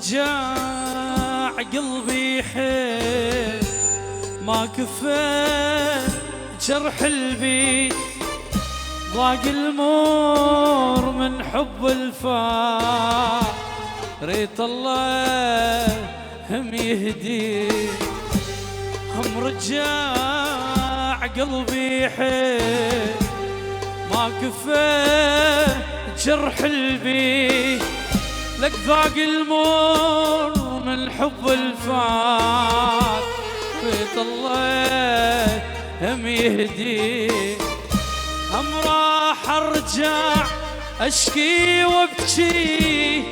رجع قلبي حيل ما كفى جرح البيت، ضاق المور من حب الفار، ريت الله هم يهدي. هم رجع قلبي حيل ما كفى جرح البيت، لك ذاق المر من حب الفات، ريت الله هم يهدي. هم راح ارجع اشكي وابكي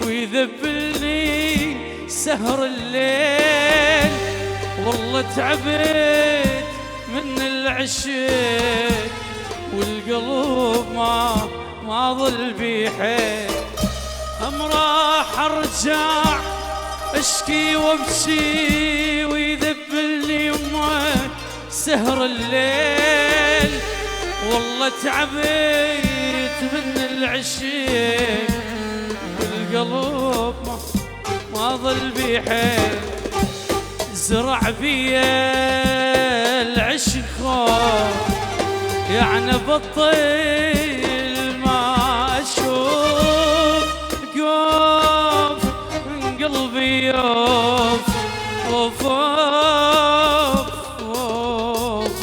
ويذبلني سهر الليل، والله تعبت من العشق والقلب ما ظل بي حيل. هم راح ارجع اشكي وابكي ويذبلني يمك سهر الليل، والله تعبت من العشق والقلب ما ظل بي حيل. زرع بيا العشق خوف يعني بطل ما اشوف، قوف من قلبي يوف اوف اوف اوف.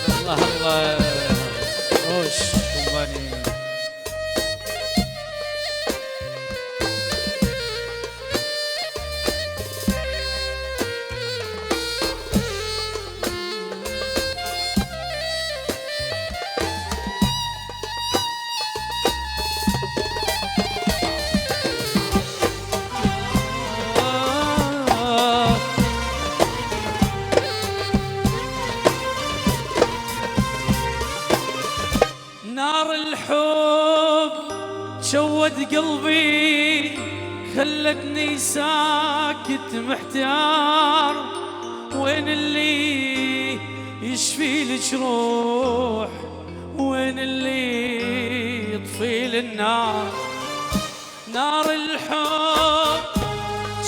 الله الله وش كومباني. نار الحب شود قلبي خلتني ساكت محتار، وين اللي يشفي الجروح، وين اللي يطفي النار. نار الحب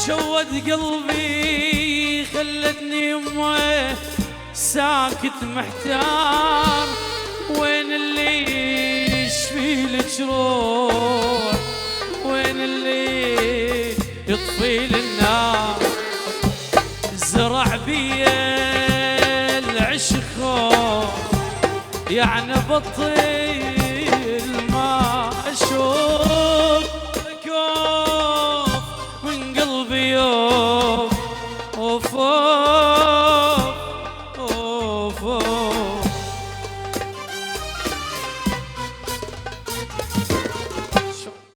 شود قلبي خلتني يمه ساكت محتار، وين اللي يشفي الجروح، وين اللي يطفي النار. زرع بيا العشق خوف يعني بطل ما اشوف، كوف من قلبي يوف اوف اوف اوف اوف.